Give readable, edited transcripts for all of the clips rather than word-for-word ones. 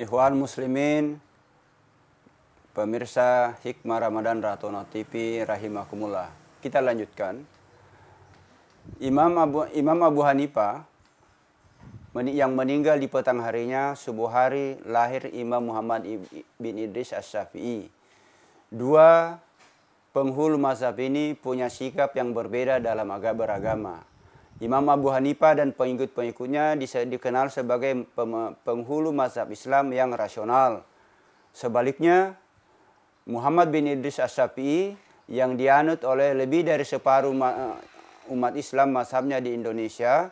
Ikhwan muslimin, pemirsa Hikmah Ramadan Ratono TV rahimakumullah. Kita lanjutkan. Imam Abu Hanifah yang meninggal di petang harinya, subuh hari lahir Imam Muhammad bin Idris Asy-Syafi'i. Dua penghulu mazhab ini punya sikap yang berbeda dalam beragama. Imam Abu Hanifah dan pengikut-pengikutnya dikenal sebagai penghulu mazhab Islam yang rasional. Sebaliknya, Muhammad bin Idris Asy-Syafi'i yang dianut oleh lebih dari separuh umat Islam mazhabnya di Indonesia,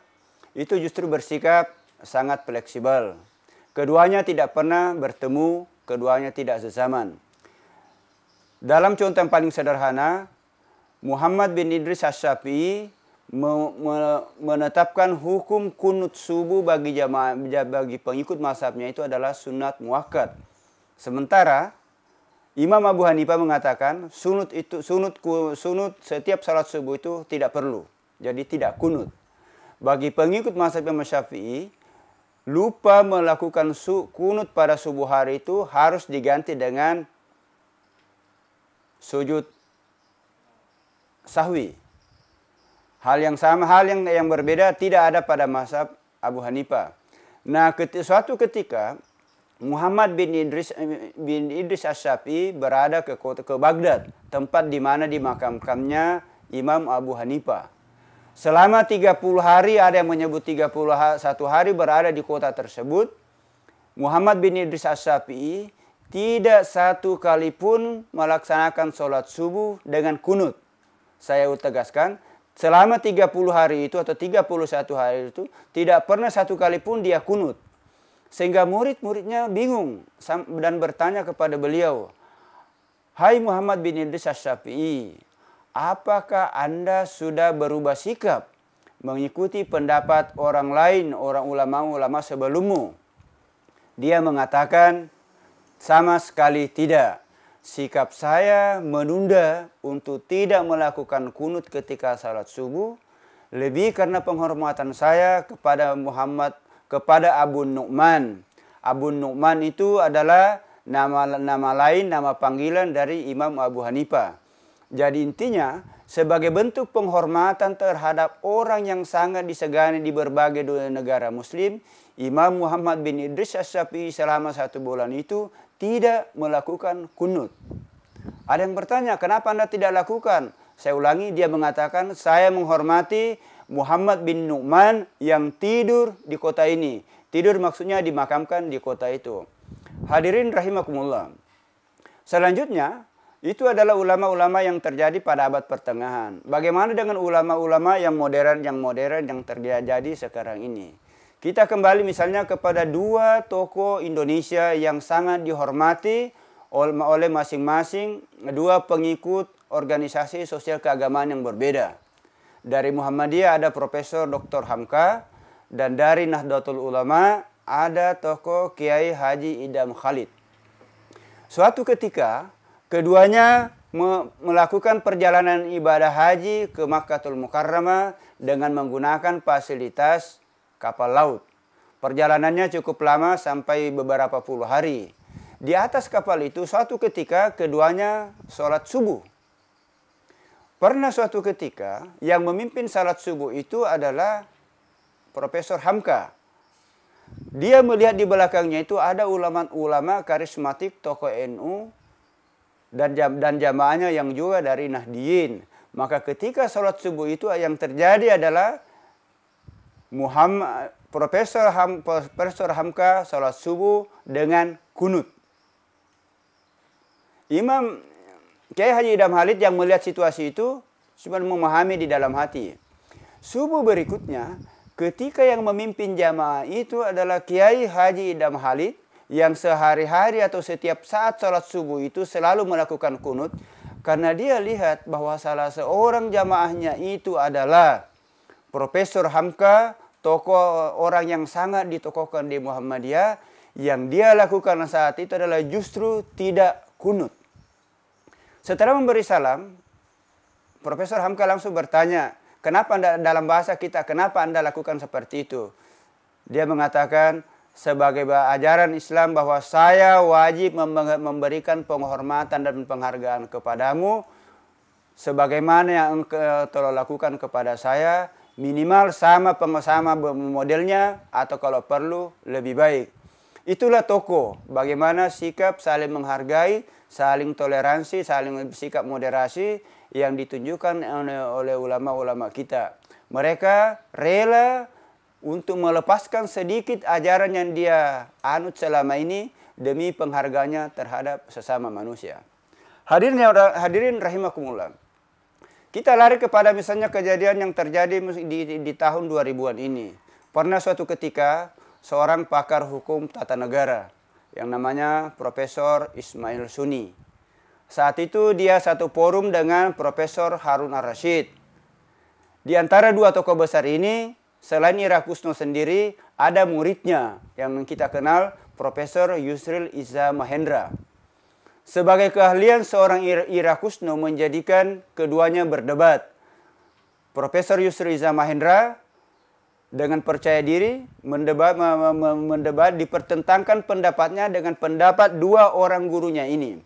itu justru bersikap sangat fleksibel. Keduanya tidak pernah bertemu, keduanya tidak sezaman. Dalam contoh yang paling sederhana, Muhammad bin Idris Asy-Syafi'i menetapkan hukum kunut subuh bagi pengikut mazhabnya itu adalah sunat muakkad. Sementara Imam Abu Hanifah mengatakan sunut setiap salat subuh itu tidak perlu. Jadi tidak kunut. Bagi pengikut mazhab Imam Syafi'i, lupa melakukan kunut pada subuh hari itu harus diganti dengan sujud sahwi. Hal yang sama, hal yang berbeda tidak ada pada mazhab Abu Hanifah. Nah, suatu ketika Muhammad bin Idris Asy-Syafi'i berada ke Baghdad, tempat di mana dimakamkannya Imam Abu Hanifah. Selama 30 hari, ada yang menyebut 31 hari berada di kota tersebut, Muhammad bin Idris Asy-Syafi'i tidak satu kali pun melaksanakan sholat subuh dengan kunut. Saya tegaskan, selama 30 hari itu atau 31 hari itu tidak pernah satu kali pun dia kunut. Sehingga murid-muridnya bingung dan bertanya kepada beliau, "Hai Muhammad bin Idris Asy-Syafi'i, apakah Anda sudah berubah sikap mengikuti pendapat orang lain, orang ulama-ulama sebelummu?" Dia mengatakan, "Sama sekali tidak. Sikap saya menunda untuk tidak melakukan kunut ketika salat subuh lebih karena penghormatan saya kepada Abu Nu'man. Abu Nu'man itu adalah nama lain, nama panggilan dari Imam Abu Hanifah. Jadi intinya, sebagai bentuk penghormatan terhadap orang yang sangat disegani di berbagai negara muslim, Imam Muhammad bin Idris Asy-Syafi'i selama 1 bulan itu tidak melakukan kunut. Ada yang bertanya, kenapa Anda tidak lakukan? Saya ulangi, dia mengatakan, saya menghormati Muhammad bin Nu'man yang tidur di kota ini. Tidur maksudnya dimakamkan di kota itu. Hadirin rahimakumullah. Selanjutnya, itu adalah ulama-ulama yang terjadi pada abad pertengahan. Bagaimana dengan ulama-ulama yang modern yang terjadi sekarang ini? Kita kembali misalnya kepada dua tokoh Indonesia yang sangat dihormati oleh masing-masing dua pengikut organisasi sosial keagamaan yang berbeda. Dari Muhammadiyah ada Profesor Dr. Hamka, dan dari Nahdlatul Ulama ada tokoh Kiai Haji Idham Khalid. Suatu ketika keduanya melakukan perjalanan ibadah haji ke Makkahul Mukarramah dengan menggunakan fasilitas kapal laut. Perjalanannya cukup lama sampai beberapa puluh hari. Di atas kapal itu suatu ketika keduanya sholat subuh. Pernah suatu ketika yang memimpin salat subuh itu adalah Profesor Hamka. Dia melihat di belakangnya itu ada ulama-ulama karismatik tokoh NU dan jamaahnya yang juga dari Nahdiyin. Maka ketika salat subuh itu yang terjadi adalah Profesor Hamka salat subuh dengan kunut. Imam Kiai Haji Idham Khalid yang melihat situasi itu cuma memahami di dalam hati. Subuh berikutnya, ketika yang memimpin jamaah itu adalah Kiai Haji Idham Khalid yang sehari-hari atau setiap saat salat subuh itu selalu melakukan kunut, karena dia lihat bahwa salah seorang jamaahnya itu adalah Profesor Hamka, tokoh orang yang sangat ditokohkan di Muhammadiyah, yang dia lakukan saat itu adalah justru tidak kunut. Setelah memberi salam, Profesor Hamka langsung bertanya, kenapa Anda, dalam bahasa kita, kenapa Anda lakukan seperti itu? Dia mengatakan, sebagai ajaran Islam bahwa saya wajib memberikan penghormatan dan penghargaan kepadamu sebagaimana yang engkau telah lakukan kepada saya, minimal sama modelnya atau kalau perlu lebih baik. Itulah tokoh, bagaimana sikap saling menghargai, saling toleransi, saling sikap moderasi yang ditunjukkan oleh ulama-ulama kita. Mereka rela untuk melepaskan sedikit ajaran yang dia anut selama ini demi penghargaannya terhadap sesama manusia. Hadirin rahimakumullah. Kita lari kepada misalnya kejadian yang terjadi di tahun 2000-an ini. Pernah suatu ketika seorang pakar hukum tata negara yang namanya Profesor Ismail Sunni. Saat itu dia satu forum dengan Profesor Harun Ar-Rasyid. Di antara dua tokoh besar ini, selain Ira Kusno sendiri, ada muridnya yang kita kenal Profesor Yusril Iza Mahendra. Sebagai keahlian seorang Ira Kusno menjadikan keduanya berdebat. Profesor Yusril Iza Mahendra dengan percaya diri mendebat dipertentangkan pendapatnya dengan pendapat dua orang gurunya ini.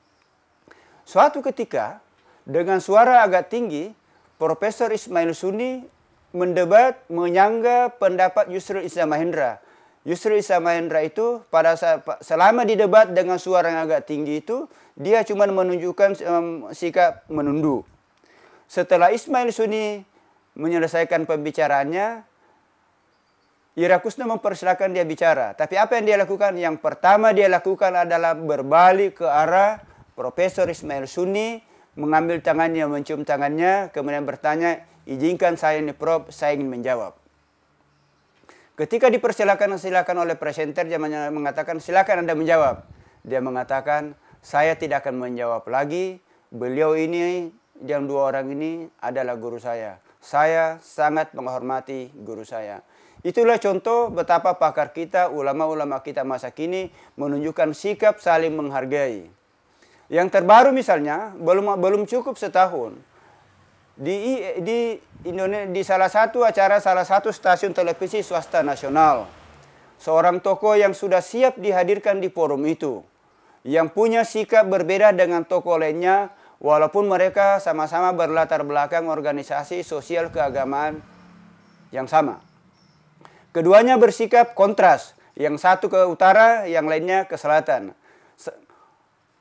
Suatu ketika dengan suara agak tinggi, Profesor Ismail Sunni mendebat menyangga pendapat Yusril Iza Mahendra. Yusril Iza Mahendra itu selama didebat dengan suara yang agak tinggi itu, dia cuma menunjukkan sikap menunduk. Setelah Ismail Sunni menyelesaikan pembicaraannya, Ira Kusno mempersilahkan dia bicara. Tapi apa yang dia lakukan? Yang pertama dia lakukan adalah berbalik ke arah Profesor Ismail Sunni, mengambil tangannya, mencium tangannya, kemudian bertanya, izinkan saya ini Prof, saya ingin menjawab. Ketika dipersilakan oleh presenter, dia mengatakan, silakan Anda menjawab. Dia mengatakan, saya tidak akan menjawab lagi, beliau ini, yang dua orang ini adalah guru saya. Saya sangat menghormati guru saya. Itulah contoh betapa pakar kita, ulama-ulama kita masa kini menunjukkan sikap saling menghargai. Yang terbaru misalnya, belum cukup setahun, di salah satu acara salah satu stasiun televisi swasta nasional, seorang tokoh yang sudah siap dihadirkan di forum itu, yang punya sikap berbeda dengan tokoh lainnya, walaupun mereka sama-sama berlatar belakang organisasi sosial keagamaan yang sama. Keduanya bersikap kontras, yang satu ke utara, yang lainnya ke selatan.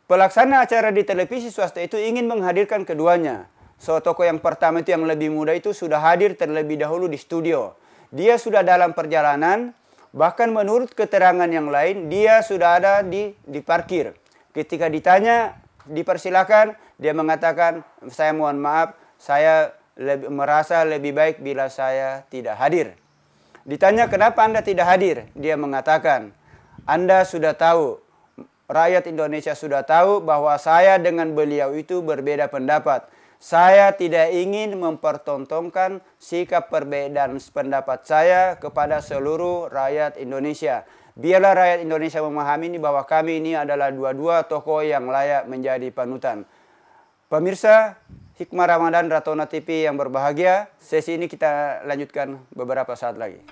Pelaksana acara di televisi swasta itu ingin menghadirkan keduanya. Tokoh yang pertama itu yang lebih muda itu sudah hadir terlebih dahulu di studio. Dia sudah dalam perjalanan, bahkan menurut keterangan yang lain, dia sudah ada di parkir. Ketika ditanya, dipersilakan, dia mengatakan, saya mohon maaf, saya merasa lebih baik bila saya tidak hadir. Ditanya, kenapa Anda tidak hadir? Dia mengatakan, Anda sudah tahu, rakyat Indonesia sudah tahu bahwa saya dengan beliau itu berbeda pendapat. Saya tidak ingin mempertontonkan sikap perbedaan pendapat saya kepada seluruh rakyat Indonesia. Biarlah rakyat Indonesia memahami ini bahwa kami ini adalah dua-dua tokoh yang layak menjadi panutan. Pemirsa Hikmah Ramadan Ratona TV yang berbahagia, sesi ini kita lanjutkan beberapa saat lagi.